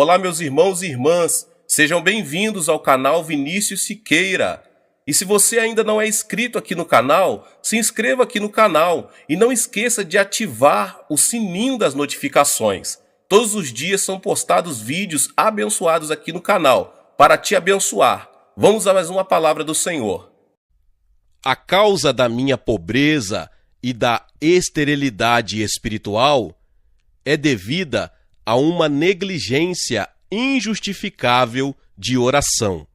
Olá, meus irmãos e irmãs, sejam bem-vindos ao canal Vinícius Siqueira. E se você ainda não é inscrito aqui no canal, se inscreva aqui no canal e não esqueça de ativar o sininho das notificações. Todos os dias são postados vídeos abençoados aqui no canal para te abençoar. Vamos a mais uma palavra do Senhor. A causa da minha pobreza e da esterilidade espiritual é devida a uma negligência injustificável de oração.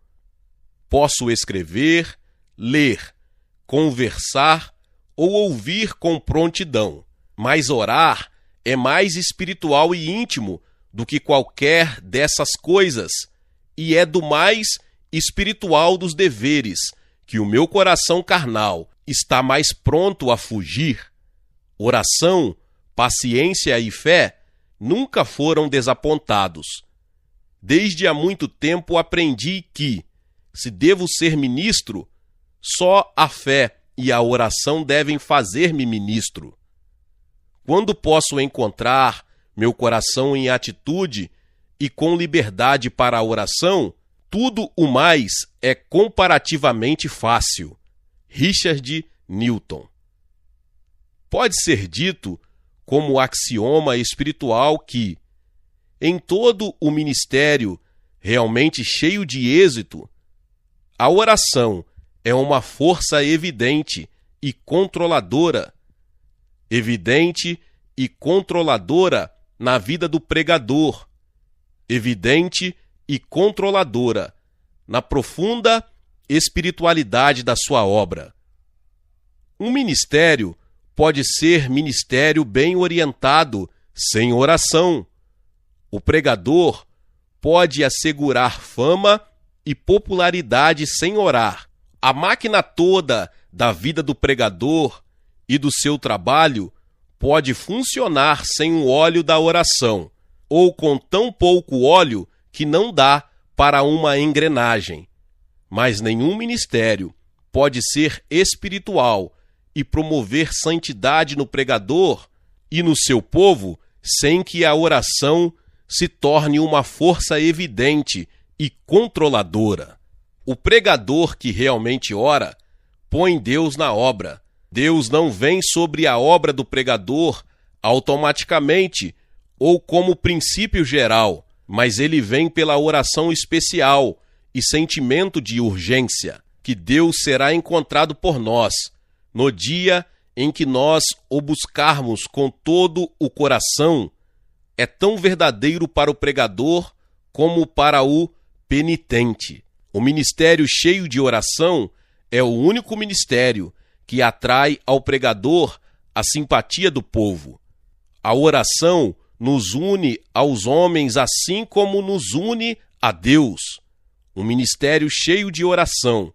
Posso escrever, ler, conversar ou ouvir com prontidão, mas orar é mais espiritual e íntimo do que qualquer dessas coisas e é do mais espiritual dos deveres que o meu coração carnal está mais pronto a fugir. Oração, paciência e fé nunca foram desapontados. Desde há muito tempo aprendi que, se devo ser ministro, só a fé e a oração devem fazer-me ministro. Quando posso encontrar meu coração em atitude e com liberdade para a oração, tudo o mais é comparativamente fácil. Richard Newton. Pode ser dito como axioma espiritual que, em todo o ministério realmente cheio de êxito, a oração é uma força evidente e controladora na vida do pregador, evidente e controladora na profunda espiritualidade da sua obra. Um ministério pode ser ministério bem orientado sem oração. O pregador pode assegurar fama e popularidade sem orar. A máquina toda da vida do pregador e do seu trabalho pode funcionar sem o óleo da oração, ou com tão pouco óleo que não dá para uma engrenagem. Mas nenhum ministério pode ser espiritual e promover santidade no pregador e no seu povo sem que a oração se torne uma força evidente e controladora. O pregador que realmente ora põe Deus na obra. Deus não vem sobre a obra do pregador automaticamente ou como princípio geral, mas ele vem pela oração especial e sentimento de urgência, que Deus será encontrado por nós, no dia em que nós o buscarmos com todo o coração. É tão verdadeiro para o pregador como para o penitente. O ministério cheio de oração é o único ministério que atrai ao pregador a simpatia do povo. A oração nos une aos homens assim como nos une a Deus. Um ministério cheio de oração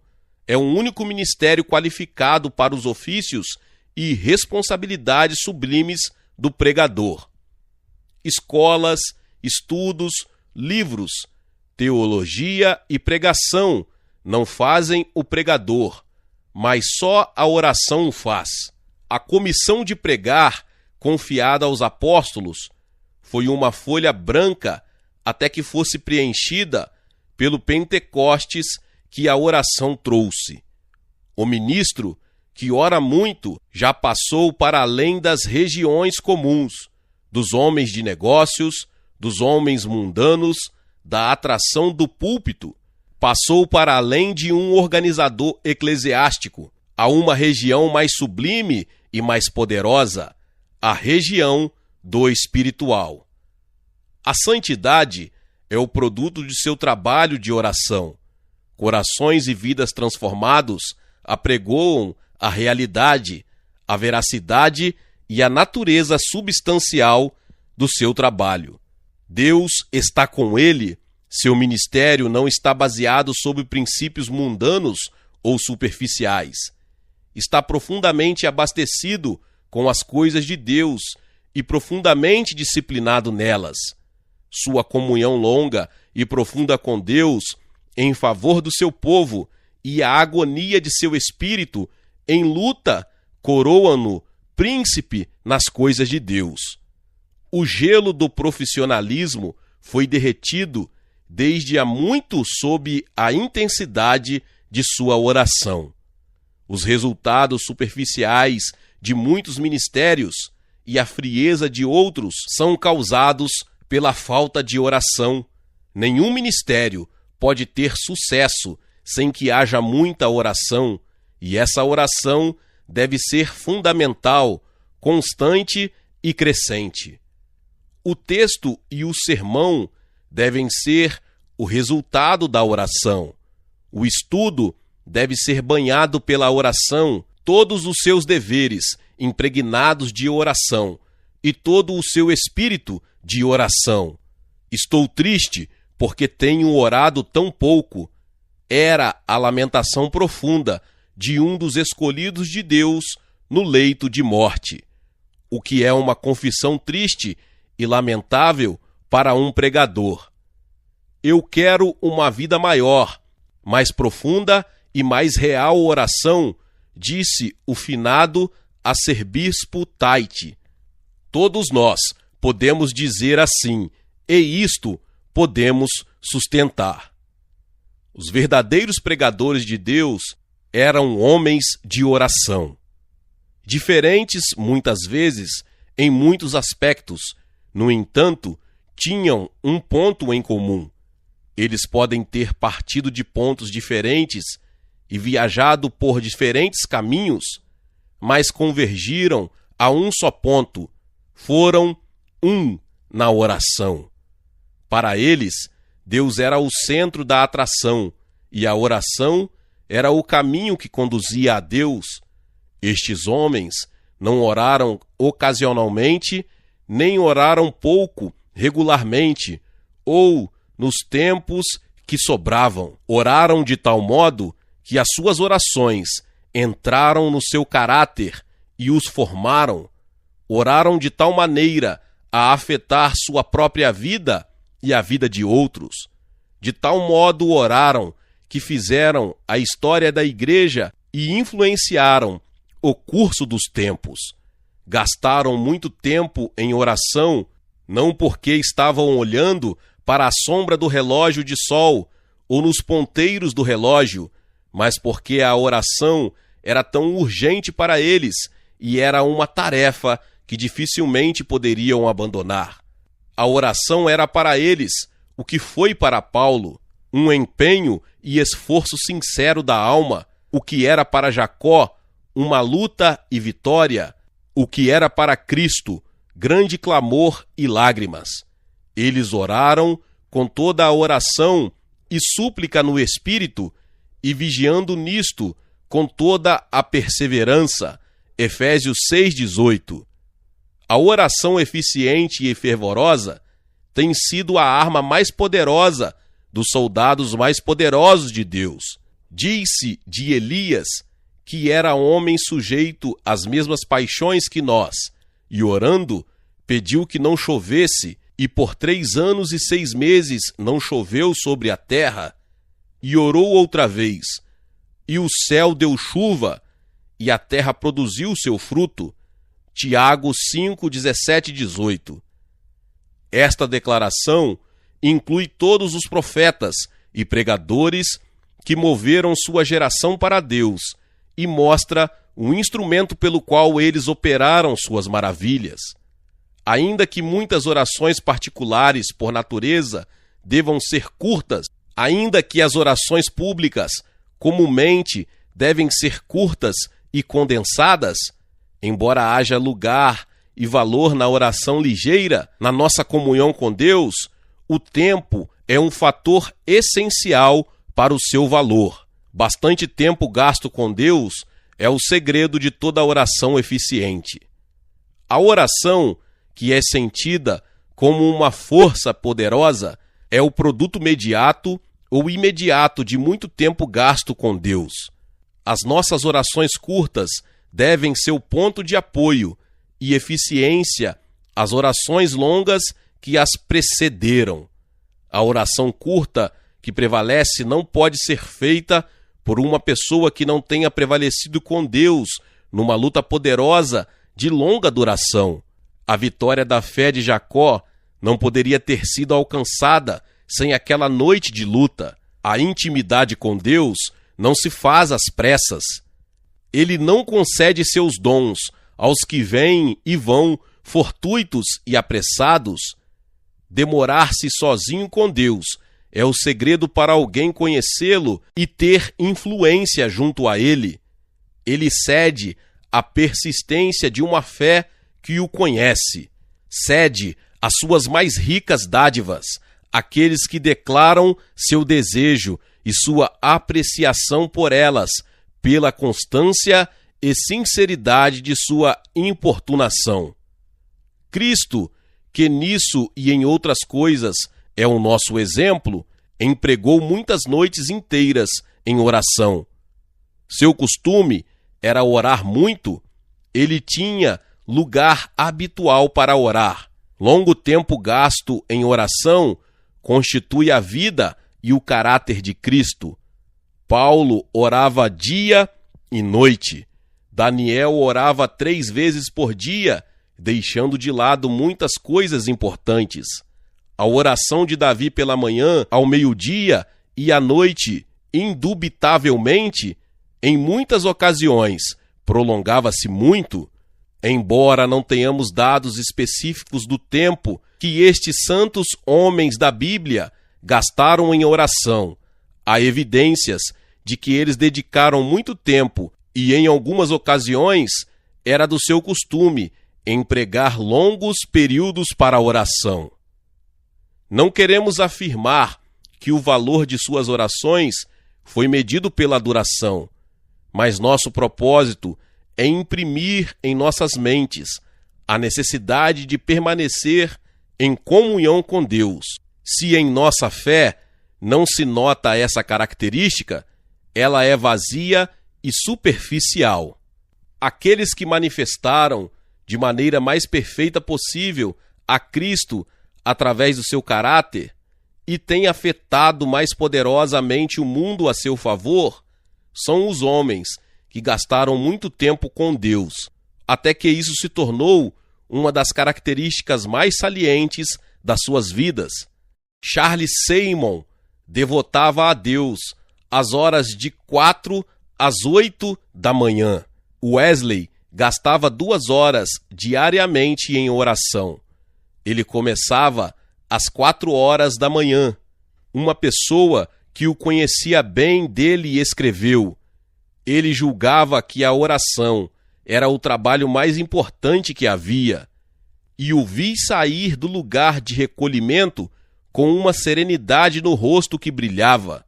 é o único ministério qualificado para os ofícios e responsabilidades sublimes do pregador. Escolas, estudos, livros, teologia e pregação não fazem o pregador, mas só a oração o faz. A comissão de pregar, confiada aos apóstolos, foi uma folha branca até que fosse preenchida pelo Pentecostes que a oração trouxe. O ministro, que ora muito, já passou para além das regiões comuns, dos homens de negócios, dos homens mundanos, da atração do púlpito, passou para além de um organizador eclesiástico, a uma região mais sublime e mais poderosa, a região do espiritual. A santidade é o produto de seu trabalho de oração. Corações e vidas transformados apregoam a realidade, a veracidade e a natureza substancial do seu trabalho. Deus está com ele, seu ministério não está baseado sobre princípios mundanos ou superficiais. Está profundamente abastecido com as coisas de Deus e profundamente disciplinado nelas. Sua comunhão longa e profunda com Deus em favor do seu povo e a agonia de seu espírito em luta coroam-no príncipe nas coisas de Deus. O gelo do profissionalismo foi derretido desde há muito sob a intensidade de sua oração. Os resultados superficiais de muitos ministérios e a frieza de outros são causados pela falta de oração. Nenhum ministério pode ter sucesso sem que haja muita oração, e essa oração deve ser fundamental, constante e crescente. O texto e o sermão devem ser o resultado da oração. O estudo deve ser banhado pela oração, todos os seus deveres impregnados de oração e todo o seu espírito de oração. Estou triste porque tenho orado tão pouco. Era a lamentação profunda de um dos escolhidos de Deus no leito de morte, o que é uma confissão triste e lamentável para um pregador. Eu quero uma vida maior, mais profunda e mais real oração, disse o finado arcebispo Taite. Todos nós podemos dizer assim, e isto podemos sustentar. Os verdadeiros pregadores de Deus eram homens de oração. Diferentes, muitas vezes, em muitos aspectos, no entanto, tinham um ponto em comum. Eles podem ter partido de pontos diferentes e viajado por diferentes caminhos, mas convergiram a um só ponto. Foram um na oração. Para eles, Deus era o centro da atração e a oração era o caminho que conduzia a Deus. Estes homens não oraram ocasionalmente, nem oraram pouco regularmente, ou nos tempos que sobravam. Oraram de tal modo que as suas orações entraram no seu caráter e os formaram. Oraram de tal maneira a afetar sua própria vida e a vida de outros. De tal modo oraram que fizeram a história da igreja e influenciaram o curso dos tempos. Gastaram muito tempo em oração, não porque estavam olhando para a sombra do relógio de sol ou nos ponteiros do relógio, mas porque a oração era tão urgente para eles e era uma tarefa que dificilmente poderiam abandonar. A oração era para eles o que foi para Paulo, um empenho e esforço sincero da alma, o que era para Jacó uma luta e vitória, o que era para Cristo grande clamor e lágrimas. Eles oraram com toda a oração e súplica no Espírito, e vigiando nisto com toda a perseverança. Efésios 6,18. A oração eficiente e fervorosa tem sido a arma mais poderosa dos soldados mais poderosos de Deus. Diz-se de Elias que era homem sujeito às mesmas paixões que nós, e orando, pediu que não chovesse, e por 3 anos e 6 meses não choveu sobre a terra, e orou outra vez, e o céu deu chuva, e a terra produziu seu fruto. Tiago 5, 17 e 18. Esta declaração inclui todos os profetas e pregadores que moveram sua geração para Deus e mostra o instrumento pelo qual eles operaram suas maravilhas. Ainda que muitas orações particulares, por natureza, devam ser curtas, ainda que as orações públicas, comumente, devem ser curtas e condensadas, embora haja lugar e valor na oração ligeira, na nossa comunhão com Deus, o tempo é um fator essencial para o seu valor. Bastante tempo gasto com Deus é o segredo de toda oração eficiente. A oração, que é sentida como uma força poderosa, é o produto imediato ou imediato de muito tempo gasto com Deus. As nossas orações curtas devem ser o ponto de apoio e eficiência às orações longas que as precederam. A oração curta que prevalece não pode ser feita por uma pessoa que não tenha prevalecido com Deus numa luta poderosa de longa duração. A vitória da fé de Jacó não poderia ter sido alcançada sem aquela noite de luta. A intimidade com Deus não se faz às pressas. Ele não concede seus dons aos que vêm e vão, fortuitos e apressados. Demorar-se sozinho com Deus é o segredo para alguém conhecê-lo e ter influência junto a ele. Ele cede à persistência de uma fé que o conhece. Cede as suas mais ricas dádivas àqueles que declaram seu desejo e sua apreciação por elas, pela constância e sinceridade de sua importunação. Cristo, que nisso e em outras coisas é o nosso exemplo, empregou muitas noites inteiras em oração. Seu costume era orar muito. Ele tinha lugar habitual para orar. Longo tempo gasto em oração constitui a vida e o caráter de Cristo. Paulo orava dia e noite. Daniel orava 3 vezes por dia, deixando de lado muitas coisas importantes. A oração de Davi pela manhã, ao meio-dia e à noite, indubitavelmente, em muitas ocasiões, prolongava-se muito. Embora não tenhamos dados específicos do tempo que estes santos homens da Bíblia gastaram em oração, há evidências de que eles dedicaram muito tempo e, em algumas ocasiões, era do seu costume empregar longos períodos para a oração. Não queremos afirmar que o valor de suas orações foi medido pela duração, mas nosso propósito é imprimir em nossas mentes a necessidade de permanecer em comunhão com Deus. Se em nossa fé não se nota essa característica, ela é vazia e superficial. Aqueles que manifestaram de maneira mais perfeita possível a Cristo através do seu caráter e têm afetado mais poderosamente o mundo a seu favor, são os homens que gastaram muito tempo com Deus, até que isso se tornou uma das características mais salientes das suas vidas. Charles Seymour devotava a Deus as horas de 4 às 8 da manhã. Wesley gastava 2 horas diariamente em oração. Ele começava às 4 horas da manhã. Uma pessoa que o conhecia bem dele escreveu: ele julgava que a oração era o trabalho mais importante que havia, e o vi sair do lugar de recolhimento com uma serenidade no rosto que brilhava.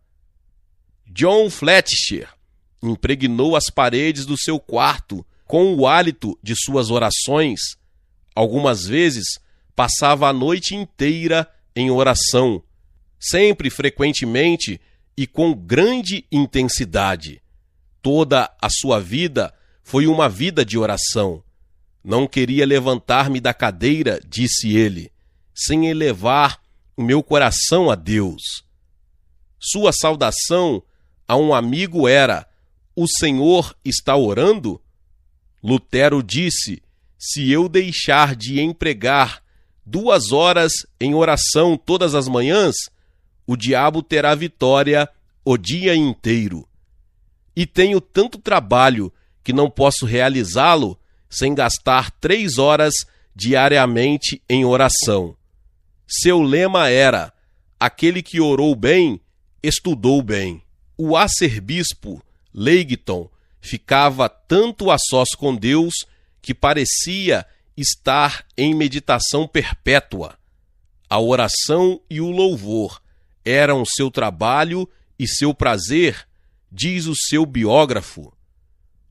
John Fletcher impregnou as paredes do seu quarto com o hálito de suas orações. Algumas vezes passava a noite inteira em oração, sempre, frequentemente e com grande intensidade. Toda a sua vida foi uma vida de oração. Não queria levantar-me da cadeira, disse ele, sem elevar o meu coração a Deus. Sua saudação a um amigo era: "O Senhor está orando?" Lutero disse: "Se eu deixar de empregar 2 horas em oração todas as manhãs, o diabo terá vitória o dia inteiro. E tenho tanto trabalho que não posso realizá-lo sem gastar 3 horas diariamente em oração." Seu lema era: aquele que orou bem, estudou bem. O arcebispo Leighton ficava tanto a sós com Deus que parecia estar em meditação perpétua. A oração e o louvor eram seu trabalho e seu prazer, diz o seu biógrafo.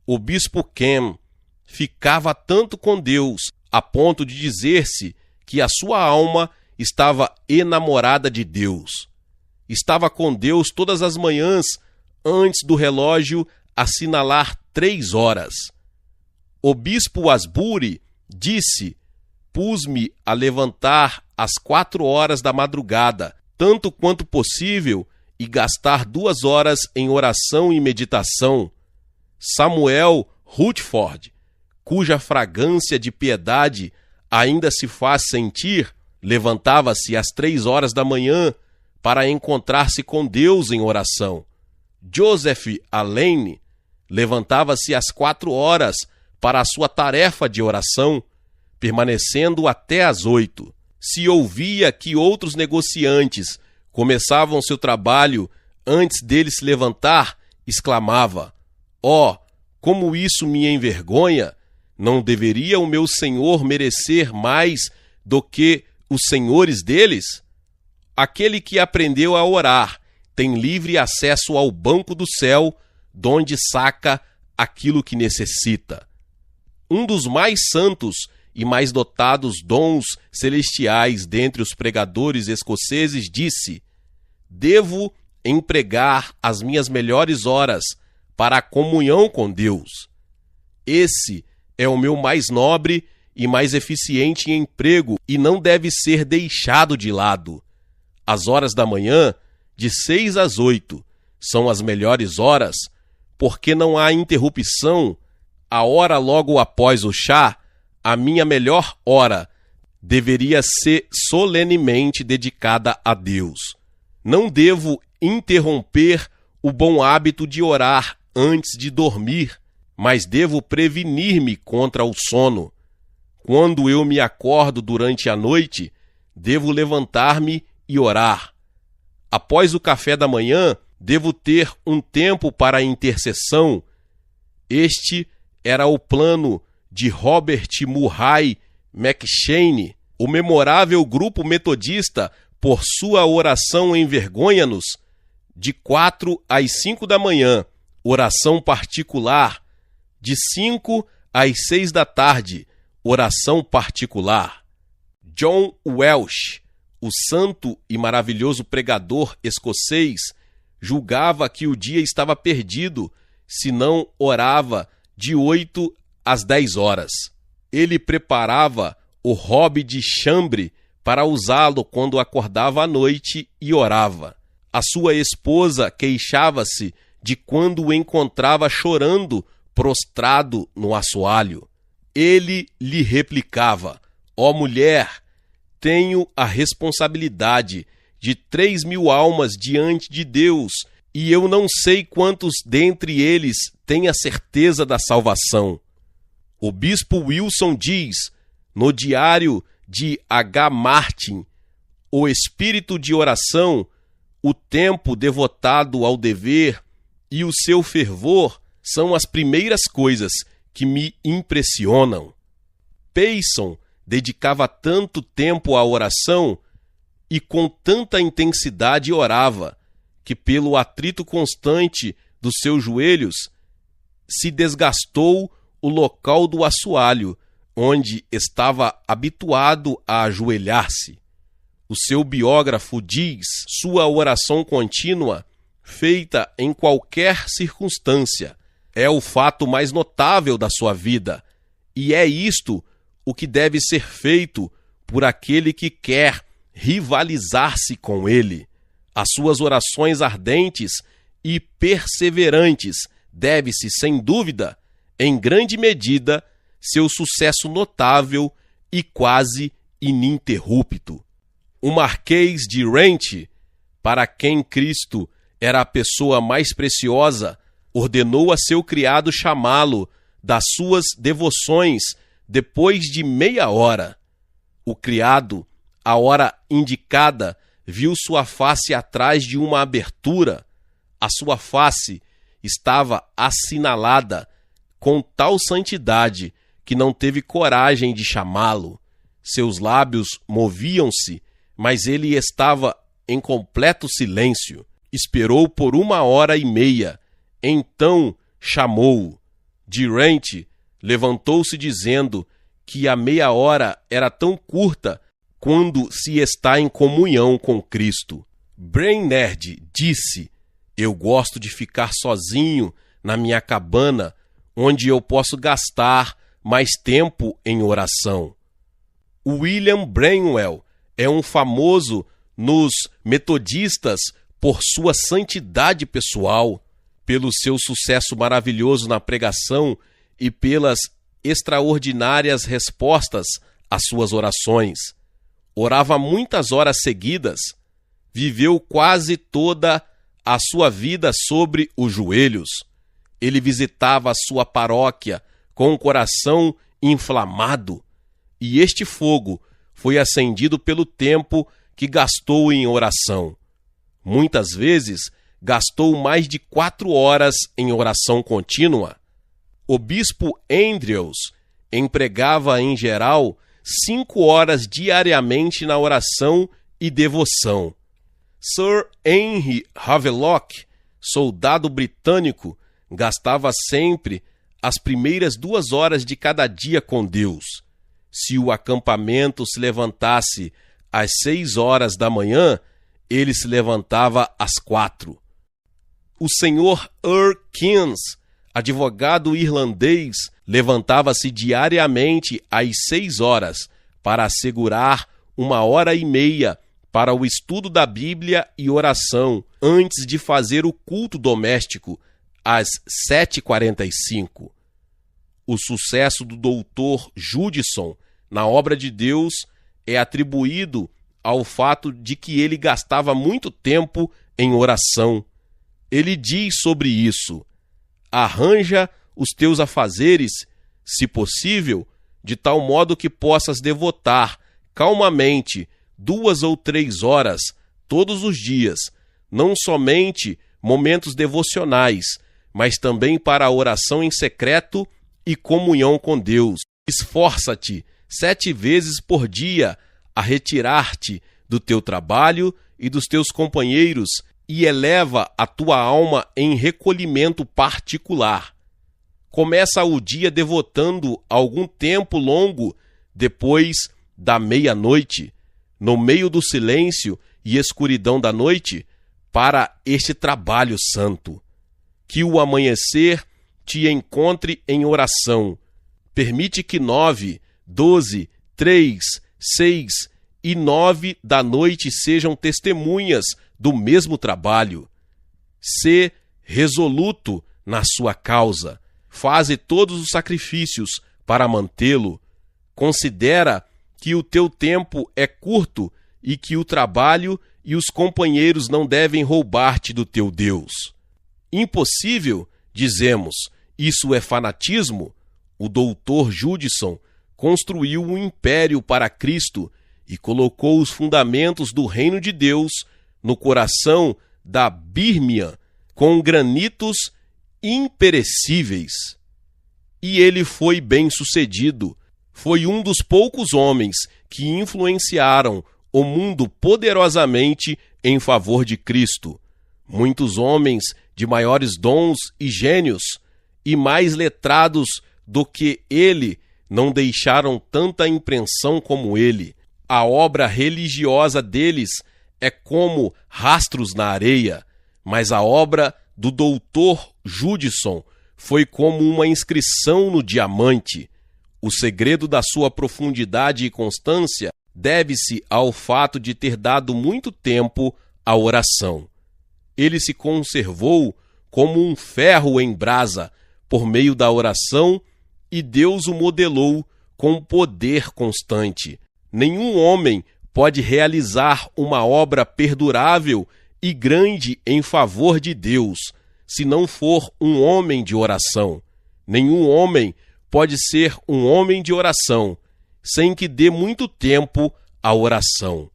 O bispo Ken ficava tanto com Deus a ponto de dizer-se que a sua alma estava enamorada de Deus. Estava com Deus todas as manhãs antes do relógio assinalar 3 horas. O bispo Asbury disse: "Pus-me a levantar às 4 horas da madrugada, tanto quanto possível, e gastar 2 horas em oração e meditação." Samuel Rutherford, cuja fragrância de piedade ainda se faz sentir, levantava-se às 3 horas da manhã para encontrar-se com Deus em oração. Joseph Alleine levantava-se às 4 horas para a sua tarefa de oração, permanecendo até às 8. Se ouvia que outros negociantes começavam seu trabalho antes dele se levantar, exclamava: "Oh, como isso me envergonha! Não deveria o meu senhor merecer mais do que os senhores deles?" Aquele que aprendeu a orar tem livre acesso ao banco do céu, donde saca aquilo que necessita. Um dos mais santos e mais dotados dons celestiais dentre os pregadores escoceses disse: "Devo empregar as minhas melhores horas para a comunhão com Deus. Esse é o meu mais nobre e mais eficiente emprego e não deve ser deixado de lado. As horas da manhã, de 6 às 8, são as melhores horas, porque não há interrupção. A hora logo após o chá, a minha melhor hora, deveria ser solenemente dedicada a Deus. Não devo interromper o bom hábito de orar antes de dormir, mas devo prevenir-me contra o sono. Quando eu me acordo durante a noite, devo levantar-me e orar. Após o café da manhã, devo ter um tempo para a intercessão. Este era o plano de Robert Murray McCheyne. O memorável grupo metodista, por sua oração envergonha-nos, de 4 às 5 da manhã, oração particular, de 5 às 6 da tarde, oração particular. John Welsh, o santo e maravilhoso pregador escocês, julgava que o dia estava perdido se não orava de 8 às 10 horas. Ele preparava o hobby de chambre para usá-lo quando acordava à noite e orava. A sua esposa queixava-se de quando o encontrava chorando, prostrado no assoalho. Ele lhe replicava: "Ó mulher, tenho a responsabilidade de 3.000 almas diante de Deus, e eu não sei quantos dentre eles têm a certeza da salvação." O bispo Wilson diz, no diário de H. Martin, o espírito de oração, o tempo devotado ao dever e o seu fervor são as primeiras coisas que me impressionam. Payson dedicava tanto tempo à oração e com tanta intensidade orava, que pelo atrito constante dos seus joelhos se desgastou o local do assoalho, onde estava habituado a ajoelhar-se. O seu biógrafo diz: sua oração contínua, feita em qualquer circunstância, é o fato mais notável da sua vida, e é isto o que deve ser feito por aquele que quer rivalizar-se com ele. As suas orações ardentes e perseverantes deve-se, sem dúvida, em grande medida, seu sucesso notável e quase ininterrupto. O Marquês de Rente, para quem Cristo era a pessoa mais preciosa, ordenou a seu criado chamá-lo das suas devoções depois de meia hora. O criado, à hora indicada, viu sua face atrás de uma abertura. A sua face estava assinalada com tal santidade que não teve coragem de chamá-lo. Seus lábios moviam-se, mas ele estava em completo silêncio. Esperou por 1h30, então chamou-o. Durant levantou-se dizendo que a meia hora era tão curta quando se está em comunhão com Cristo. Brainerd disse: "Eu gosto de ficar sozinho na minha cabana, onde eu posso gastar mais tempo em oração." William Branwell é um famoso nos metodistas por sua santidade pessoal, pelo seu sucesso maravilhoso na pregação e pelas extraordinárias respostas às suas orações. orava muitas horas seguidas, viveu quase toda a sua vida sobre os joelhos. Ele visitava a sua paróquia com o coração inflamado, e este fogo foi acendido pelo tempo que gastou em oração. Muitas vezes gastou mais de 4 horas em oração contínua. O bispo Andrews empregava, em geral, 5 horas diariamente na oração e devoção. Sir Henry Havelock, soldado britânico, gastava sempre as primeiras 2 horas de cada dia com Deus. Se o acampamento se levantasse às 6 horas da manhã, ele se levantava às 4. O Sr. Earl Keynes, advogado irlandês, levantava-se diariamente às 6 horas para assegurar 1h30 para o estudo da Bíblia e oração antes de fazer o culto doméstico às 7h45. O sucesso do Dr. Judson na obra de Deus é atribuído ao fato de que ele gastava muito tempo em oração. Ele diz sobre isso: arranja os teus afazeres, se possível, de tal modo que possas devotar calmamente 2 ou 3 horas todos os dias, não somente momentos devocionais, mas também para a oração em secreto e comunhão com Deus. Esforça-te 7 vezes por dia a retirar-te do teu trabalho e dos teus companheiros e eleva a tua alma em recolhimento particular. Começa o dia devotando algum tempo longo depois da meia-noite, no meio do silêncio e escuridão da noite, para este trabalho santo. Que o amanhecer te encontre em oração. Permite que 9, 12, 3, 6 e 9 da noite sejam testemunhas do mesmo trabalho. Sê resoluto na sua causa. Faze todos os sacrifícios para mantê-lo. Considera que o teu tempo é curto e que o trabalho e os companheiros não devem roubar-te do teu Deus. Impossível, dizemos, isso é fanatismo? O Dr. Judson construiu um império para Cristo e colocou os fundamentos do reino de Deus no coração da Birmingham com granitos imperecíveis. E ele foi bem-sucedido. Foi um dos poucos homens que influenciaram o mundo poderosamente em favor de Cristo. Muitos homens de maiores dons e gênios e mais letrados do que ele não deixaram tanta impressão como ele. A obra religiosa deles é como rastros na areia, mas a obra do Dr. Judson foi como uma inscrição no diamante. O segredo da sua profundidade e constância deve-se ao fato de ter dado muito tempo à oração. Ele se conservou como um ferro em brasa por meio da oração e Deus o modelou com poder constante. Nenhum homem pode realizar uma obra perdurável e grande em favor de Deus, se não for um homem de oração. Nenhum homem pode ser um homem de oração sem que dê muito tempo à oração.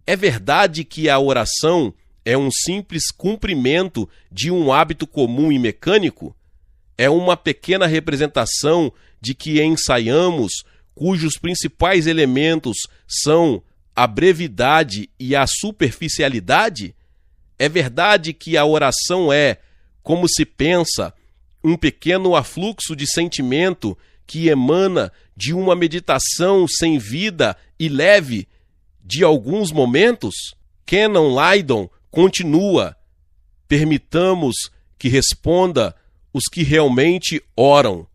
É verdade que a oração é um simples cumprimento de um hábito comum e mecânico? É uma pequena representação de que ensaiamos, cujos principais elementos são a brevidade e a superficialidade? É verdade que a oração é, como se pensa, um pequeno afluxo de sentimento que emana de uma meditação sem vida e leve de alguns momentos? Kenan Lydon continua: permitamos que responda os que realmente oram.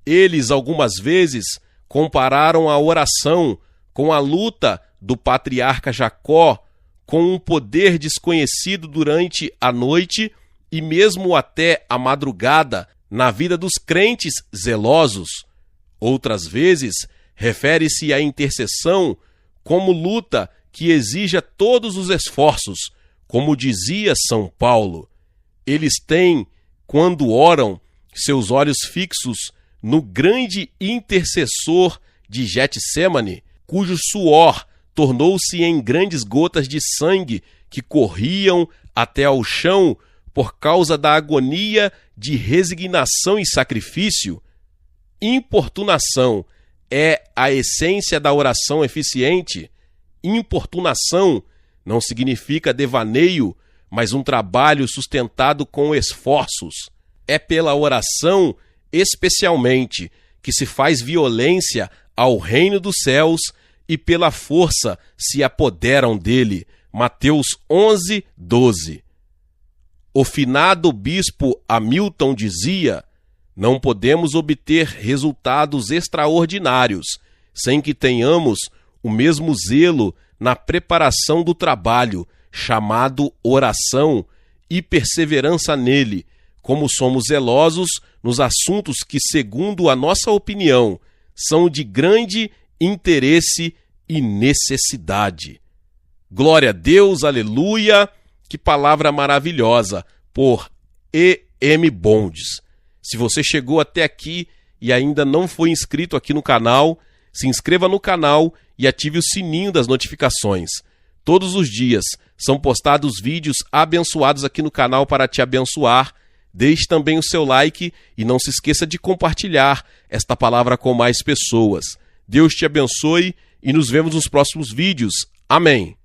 Eles, algumas vezes, compararam a oração com a luta do patriarca Jacó com um poder desconhecido durante a noite e mesmo até a madrugada na vida dos crentes zelosos. Outras vezes, refere-se à intercessão como luta que exija todos os esforços, como dizia São Paulo. Eles têm, quando oram, seus olhos fixos no grande intercessor de Getsêmani, cujo suor tornou-se em grandes gotas de sangue que corriam até ao chão por causa da agonia de resignação e sacrifício. Importunação é a essência da oração eficiente. Importunação não significa devaneio, mas um trabalho sustentado com esforços. É pela oração, especialmente, que se faz violência ao reino dos céus e pela força se apoderam dele. Mateus 11, 12. O finado bispo Hamilton dizia: não podemos obter resultados extraordinários sem que tenhamos o mesmo zelo na preparação do trabalho, chamado oração, e perseverança nele, como somos zelosos nos assuntos que, segundo a nossa opinião, são de grande interesse e necessidade. Glória a Deus, aleluia! Que palavra maravilhosa, por E.M. Bondes. Se você chegou até aqui e ainda não foi inscrito aqui no canal, se inscreva no canal e ative o sininho das notificações. Todos os dias são postados vídeos abençoados aqui no canal para te abençoar. Deixe também o seu like e não se esqueça de compartilhar esta palavra com mais pessoas. Deus te abençoe e nos vemos nos próximos vídeos. Amém.